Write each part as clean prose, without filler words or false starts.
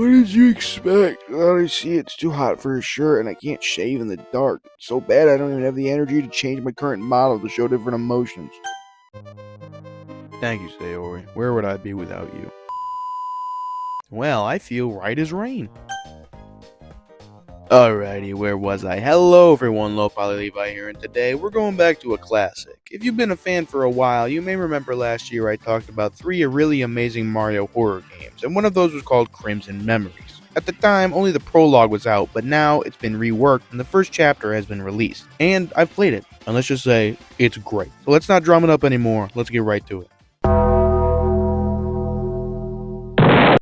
What did you expect? I see it's too hot for a shirt and I can't shave in the dark. It's so bad I don't even have the energy to change my current model to show different emotions. Thank you, Sayori. Where would I be without you? Well, I feel right as rain. Alrighty, where was I? Hello everyone, Low Poly Levi here, and today we're going back to a classic. If you've been a fan for a while, you may remember last year I talked about 3 really amazing Mario horror games, and one of those was called Crimson Memories. At the time, only the prologue was out, but now it's been reworked and the first chapter has been released. And I've played it, and let's just say, it's great. So let's not drum it up anymore, let's get right to it.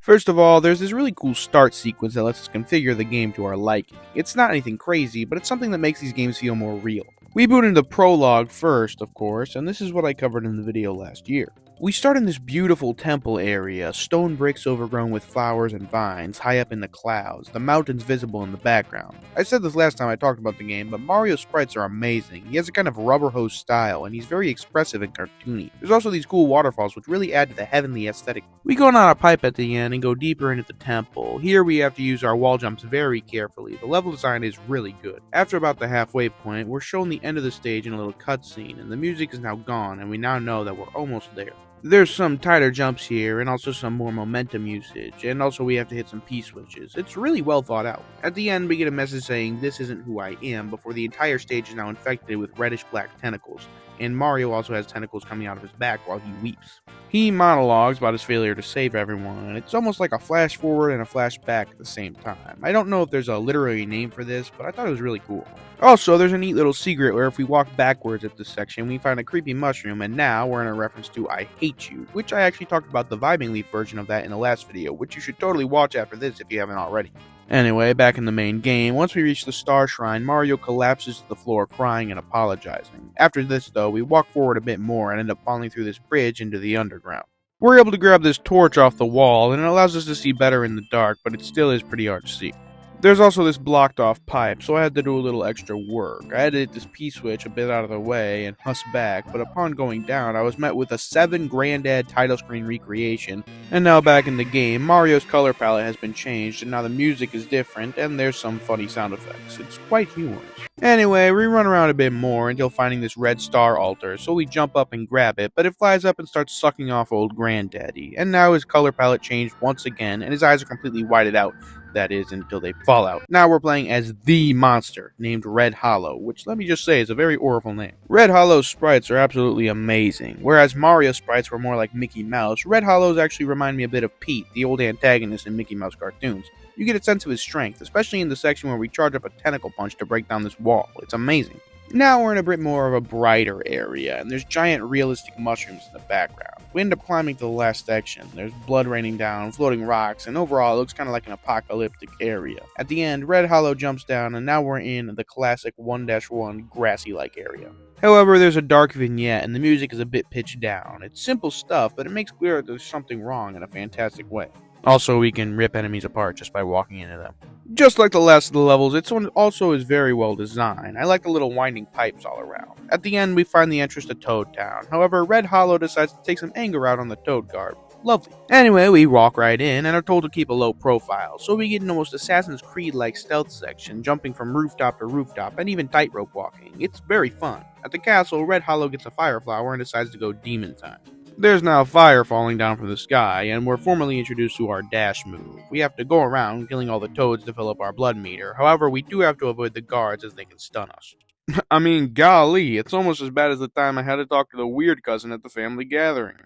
First of all, there's this really cool start sequence that lets us configure the game to our liking. It's not anything crazy, but it's something that makes these games feel more real. We boot into prologue first, of course, and this is what I covered in the video last year. We start in this beautiful temple area, stone bricks overgrown with flowers and vines, high up in the clouds, the mountains visible in the background. I said this last time I talked about the game, but Mario's sprites are amazing. He has a kind of rubber hose style, and he's very expressive and cartoony. There's also these cool waterfalls which really add to the heavenly aesthetic. We go down a pipe at the end and go deeper into the temple. Here we have to use our wall jumps very carefully. The level design is really good. After about the halfway point, we're shown the end of the stage in a little cutscene, and the music is now gone, and we now know that we're almost there. There's some tighter jumps here, and also some more momentum usage, and also we have to hit some P-switches. It's really well thought out. At the end, we get a message saying, "This isn't who I am," before the entire stage is now infected with reddish-black tentacles, and Mario also has tentacles coming out of his back while he weeps. He monologues about his failure to save everyone, and it's almost like a flash forward and a flash back at the same time. I don't know if there's a literary name for this, but I thought it was really cool. Also, there's a neat little secret where if we walk backwards at this section, we find a creepy mushroom, and now we're in a reference to I Hate You, which I actually talked about the Vibing Leaf version of that in the last video, which you should totally watch after this if you haven't already. Anyway, back in the main game, once we reach the Star Shrine, Mario collapses to the floor crying and apologizing. After this, though, we walk forward a bit more and end up falling through this bridge into the underground. We're able to grab this torch off the wall, and it allows us to see better in the dark, but it still is pretty hard to see. There's also this blocked off pipe, so I had to do a little extra work. I had to hit this P-switch a bit out of the way and huss back, but upon going down, I was met with a 7 Grandad title screen recreation. And now back in the game, Mario's color palette has been changed, and now the music is different, and there's some funny sound effects. It's quite humorous. Anyway, we run around a bit more until finding this red star altar, so we jump up and grab it, but it flies up and starts sucking off old Granddaddy. And now his color palette changed once again, and his eyes are completely whited out. That is, until they fall out. Now we're playing as the monster, named Red Hollow, which let me just say is a very oriful name. Red Hollow's sprites are absolutely amazing. Whereas Mario's sprites were more like Mickey Mouse, Red Hollow's actually remind me a bit of Pete, the old antagonist in Mickey Mouse cartoons. You get a sense of his strength, especially in the section where we charge up a tentacle punch to break down this wall. It's amazing. Now we're in a bit more of a brighter area, and there's giant realistic mushrooms in the background. We end up climbing to the last section. There's blood raining down, floating rocks, and overall it looks kind of like an apocalyptic area. At the end, Red Hollow jumps down, and now we're in the classic 1-1 grassy-like area. However, there's a dark vignette, and the music is a bit pitched down. It's simple stuff, but it makes clear that there's something wrong in a fantastic way. Also, we can rip enemies apart just by walking into them. Just like the last of the levels, its one also is very well designed. I like the little winding pipes all around. At the end, we find the entrance to Toad Town. However, Red Hollow decides to take some anger out on the Toad Guard. Lovely. Anyway, we walk right in and are told to keep a low profile, so we get an almost Assassin's Creed-like stealth section, jumping from rooftop to rooftop and even tightrope walking. It's very fun. At the castle, Red Hollow gets a fire flower and decides to go demon time. There's now fire falling down from the sky, and we're formally introduced to our dash move. We have to go around killing all the toads to fill up our blood meter. However, we do have to avoid the guards as they can stun us. I mean, golly, it's almost as bad as the time I had to talk to the weird cousin at the family gathering.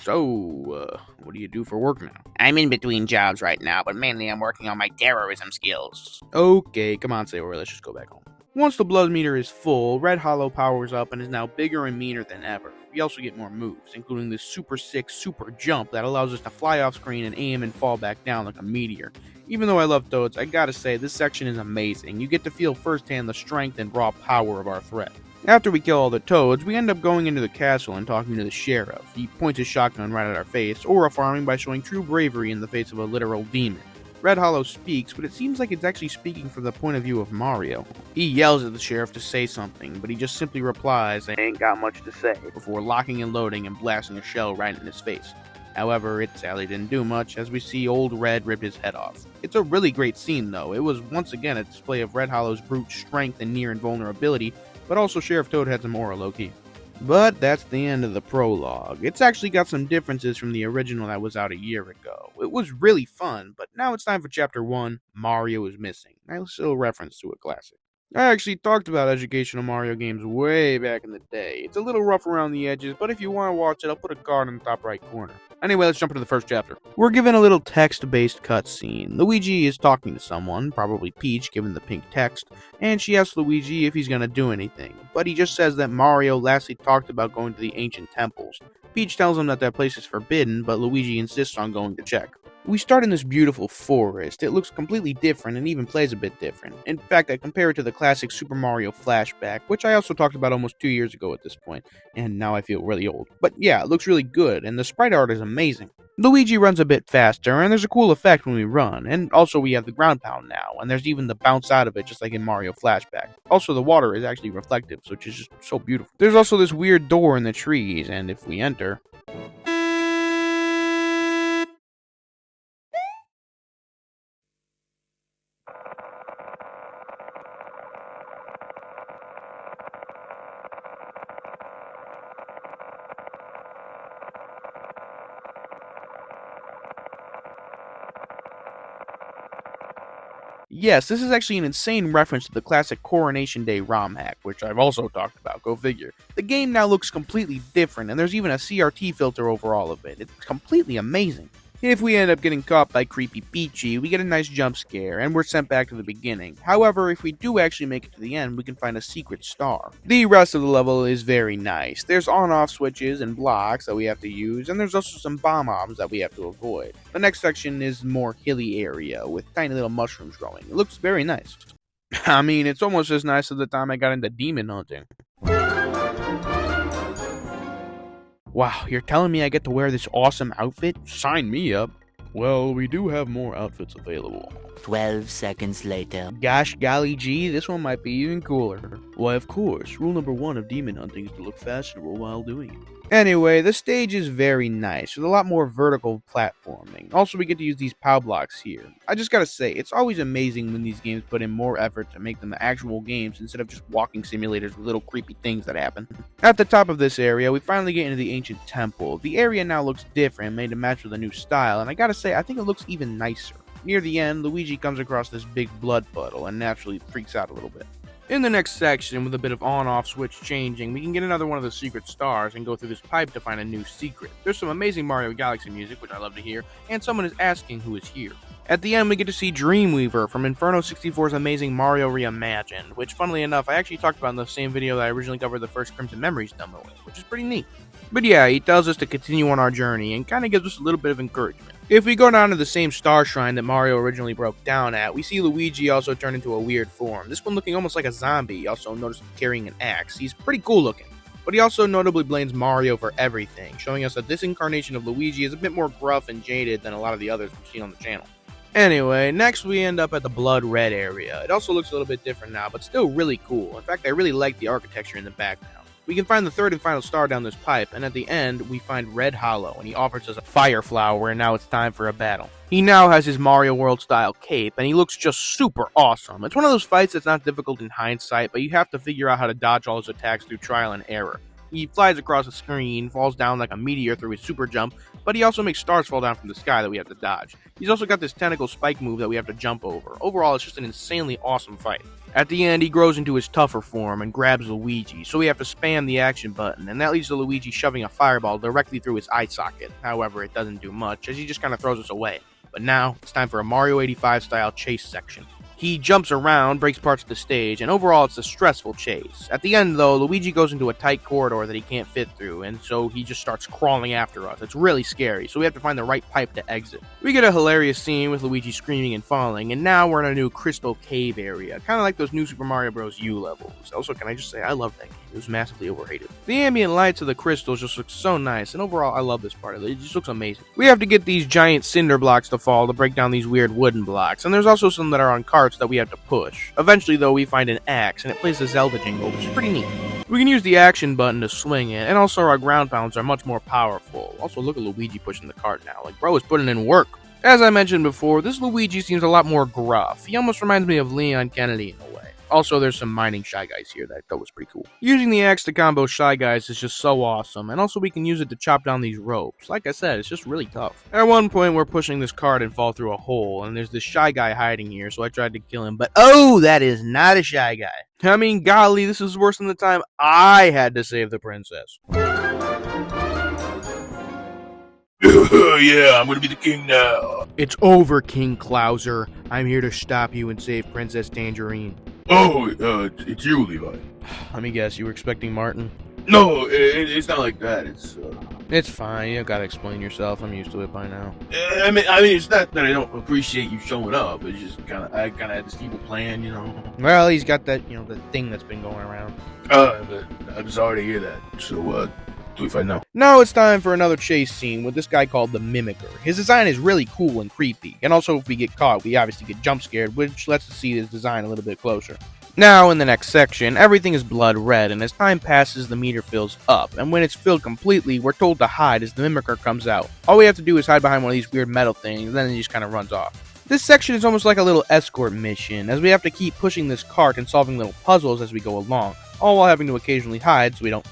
So, what do you do for work now? I'm in between jobs right now, but mainly I'm working on my terrorism skills. Okay, come on, Sayori, let's just go back home. Once the blood meter is full, Red Hollow powers up and is now bigger and meaner than ever. We also get more moves, including this super sick super jump that allows us to fly off screen and aim and fall back down like a meteor. Even though I love Toads, I gotta say, this section is amazing. You get to feel firsthand the strength and raw power of our threat. After we kill all the toads, we end up going into the castle and talking to the sheriff. He points his shotgun right at our face, or farming by showing true bravery in the face of a literal demon. Red Hollow speaks, but it seems like it's actually speaking from the point of view of Mario. He yells at the sheriff to say something, but he just simply replies, "I ain't got much to say," before locking and loading and blasting a shell right in his face. However, it sadly didn't do much, as we see Old Red rip his head off. It's a really great scene though. It was once again a display of Red Hollow's brute strength and near invulnerability, but also Sheriff Toad had some aura low-key. But that's the end of the prologue. It's actually got some differences from the original that was out a year ago. It was really fun, but now it's time for Chapter 1, Mario is Missing. Nice little reference to a classic. I actually talked about educational Mario games way back in the day. It's a little rough around the edges, but if you want to watch it, I'll put a card in the top right corner. Anyway, let's jump into the first chapter. We're given a little text-based cutscene. Luigi is talking to someone, probably Peach given the pink text, and she asks Luigi if he's gonna do anything, but he just says that Mario lastly talked about going to the ancient temples. Peach tells him that place is forbidden, but Luigi insists on going to check. We start in this beautiful forest. It looks completely different and even plays a bit different. In fact, I compare it to the classic Super Mario Flashback, which I also talked about almost 2 years ago at this point, and now I feel really old. But yeah, it looks really good, and the sprite art is amazing. Luigi runs a bit faster, and there's a cool effect when we run, and also we have the ground pound now, and there's even the bounce out of it just like in Mario Flashback. Also, the water is actually reflective, which is just so beautiful. There's also this weird door in the trees, and if we enter... Yes, this is actually an insane reference to the classic Coronation Day ROM hack, which I've also talked about, go figure. The game now looks completely different, and there's even a CRT filter over all of it. It's completely amazing. If we end up getting caught by Creepy Peachy, we get a nice jump scare, and we're sent back to the beginning. However, if we do actually make it to the end, we can find a secret star. The rest of the level is very nice. There's on-off switches and blocks that we have to use, and there's also some bomb-bombs that we have to avoid. The next section is more hilly area, with tiny little mushrooms growing. It looks very nice. I mean, it's almost as nice as the time I got into demon hunting. Wow, you're telling me I get to wear this awesome outfit? Sign me up. Well, we do have more outfits available. 12 seconds later. Gosh golly gee, this one might be even cooler. Why, of course, rule number 1 of demon hunting is to look fashionable while doing it. Anyway, the stage is very nice, with a lot more vertical platforming. Also, we get to use these POW blocks here. I just gotta say, it's always amazing when these games put in more effort to make them actual games instead of just walking simulators with little creepy things that happen. At the top of this area, we finally get into the ancient temple. The area now looks different, made to match with a new style, and I gotta say, I think it looks even nicer. Near the end, Luigi comes across this big blood puddle and naturally freaks out a little bit. In the next section, with a bit of on-off switch changing, we can get another one of the secret stars and go through this pipe to find a new secret. There's some amazing Mario Galaxy music, which I love to hear, and someone is asking who is here. At the end, we get to see Dreamweaver from Inferno 64's amazing Mario Reimagined, which, funnily enough, I actually talked about in the same video that I originally covered the first Crimson Memories demo with, which is pretty neat. But yeah, he tells us to continue on our journey and kind of gives us a little bit of encouragement. If we go down to the same star shrine that Mario originally broke down at, we see Luigi also turn into a weird form. This one looking almost like a zombie, also notice carrying an axe. He's pretty cool looking. But he also notably blames Mario for everything, showing us that this incarnation of Luigi is a bit more gruff and jaded than a lot of the others we've seen on the channel. Anyway, next we end up at the Blood Red area. It also looks a little bit different now, but still really cool. In fact, I really like the architecture in the background. We can find the third and final star down this pipe, and at the end, we find Red Hollow, and he offers us a fire flower, and now it's time for a battle. He now has his Mario World-style cape, and he looks just super awesome. It's one of those fights that's not difficult in hindsight, but you have to figure out how to dodge all his attacks through trial and error. He flies across the screen, falls down like a meteor through his super jump, but he also makes stars fall down from the sky that we have to dodge. He's also got this tentacle spike move that we have to jump over. Overall, it's just an insanely awesome fight. At the end, he grows into his tougher form and grabs Luigi, so we have to spam the action button, and that leads to Luigi shoving a fireball directly through his eye socket. However, it doesn't do much, as he just kind of throws us away. But now, it's time for a Mario 85 style chase section. He jumps around, breaks parts of the stage, and overall it's a stressful chase. At the end, though, Luigi goes into a tight corridor that he can't fit through, and so he just starts crawling after us. It's really scary, so we have to find the right pipe to exit. We get a hilarious scene with Luigi screaming and falling, and now we're in a new Crystal Cave area, kind of like those new Super Mario Bros. U levels. Also, can I just say, I love that game. It was massively overrated. The ambient lights of the crystals just look so nice, and overall, I love this part of it. It just looks amazing. We have to get these giant cinder blocks to fall to break down these weird wooden blocks, and there's also some that are on carts that we have to push. Eventually, though, we find an axe, and it plays the Zelda jingle, which is pretty neat. We can use the action button to swing it, and also our ground pounds are much more powerful. Also, look at Luigi pushing the cart now. Like, bro is putting in work. As I mentioned before, this Luigi seems a lot more gruff. He almost reminds me of Leon Kennedy in a way. Also, there's some mining Shy Guys here that was pretty cool. Using the axe to combo Shy Guys is just so awesome, and also we can use it to chop down these ropes. Like I said, it's just really tough. At one point, we're pushing this cart and fall through a hole, and there's this Shy Guy hiding here, so I tried to kill him, but oh, that is not a Shy Guy. I mean, golly, this is worse than the time I had to save the princess. Yeah, I'm gonna be the king now. It's over, King Clouser. I'm here to stop you and save Princess Tangerine. Oh, it's you, Levi. Let me guess, you were expecting Martin? No, it's not like that. It's fine, you don't gotta explain yourself. I'm used to it by now. I mean, it's not that I don't appreciate you showing up. It's just I kind of had this evil plan, you know. Well, he's got that, the thing that's been going around. But I'm sorry to hear that. So, do we fight now? Now it's time for another chase scene with this guy called the Mimicker. His design is really cool and creepy, and also if we get caught, we obviously get jump scared, which lets us see his design a little bit closer. Now, in the next section, everything is blood red, and as time passes, the meter fills up, and when it's filled completely, we're told to hide as the Mimicker comes out. All we have to do is hide behind one of these weird metal things, and then it just kind of runs off. This section is almost like a little escort mission, as we have to keep pushing this cart and solving little puzzles as we go along, all while having to occasionally hide so we don't,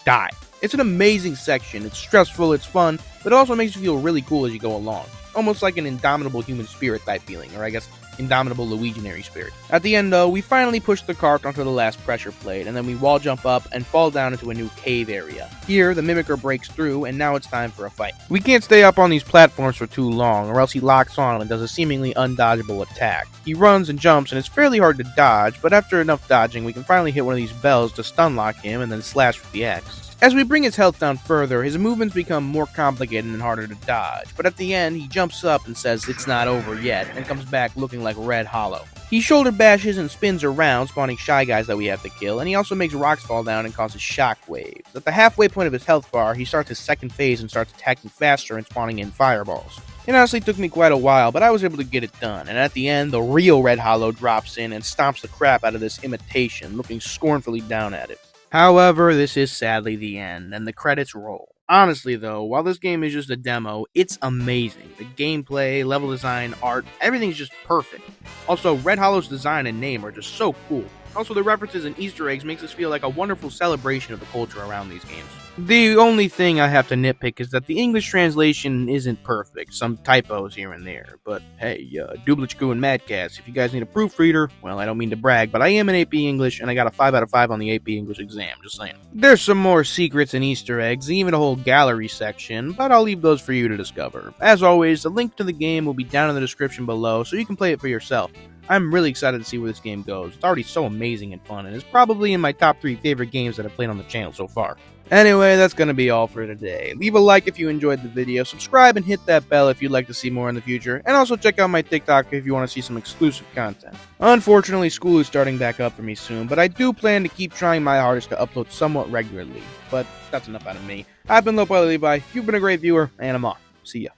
die. It's an amazing section. It's stressful, it's fun, but it also makes you feel really cool as you go along. Almost like an indomitable human spirit type feeling, or I guess indomitable Luiginary spirit. At the end though, we finally push the cart onto the last pressure plate, and then we wall jump up and fall down into a new cave area. Here, the Mimicker breaks through, and now it's time for a fight. We can't stay up on these platforms for too long, or else he locks on and does a seemingly undodgeable attack. He runs and jumps, and it's fairly hard to dodge, but after enough dodging, we can finally hit one of these bells to stun lock him and then slash with the axe. As we bring his health down further, his movements become more complicated and harder to dodge, but at the end, he jumps up and says it's not over yet, and comes back looking like Red Hollow. He shoulder bashes and spins around, spawning Shy Guys that we have to kill, and he also makes rocks fall down and causes shockwaves. At the halfway point of his health bar, he starts his second phase and starts attacking faster and spawning in fireballs. It honestly took me quite a while, but I was able to get it done, and at the end, the real Red Hollow drops in and stomps the crap out of this imitation, looking scornfully down at it. However, this is sadly the end, and the credits roll. Honestly though, while this game is just a demo, it's amazing. The gameplay, level design, art, everything's just perfect. Also, Red Hollow's design and name are just so cool. Also, the references and Easter eggs makes us feel like a wonderful celebration of the culture around these games. The only thing I have to nitpick is that the English translation isn't perfect, some typos here and there, but hey, Dublichku and Madcast, if you guys need a proofreader, well, I don't mean to brag, but I am an AP English, and I got a 5 out of 5 on the AP English exam, just saying. There's some more secrets and Easter eggs, and even a whole gallery section, but I'll leave those for you to discover. As always, the link to the game will be down in the description below, so you can play it for yourself. I'm really excited to see where this game goes. It's already so amazing and fun, and it's probably in my top 3 favorite games that I've played on the channel so far. Anyway, that's going to be all for today. Leave a like if you enjoyed the video, subscribe and hit that bell if you'd like to see more in the future, and also check out my TikTok if you want to see some exclusive content. Unfortunately, school is starting back up for me soon, but I do plan to keep trying my hardest to upload somewhat regularly. But that's enough out of me. I've been Levi, you've been a great viewer, and I'm off. See ya.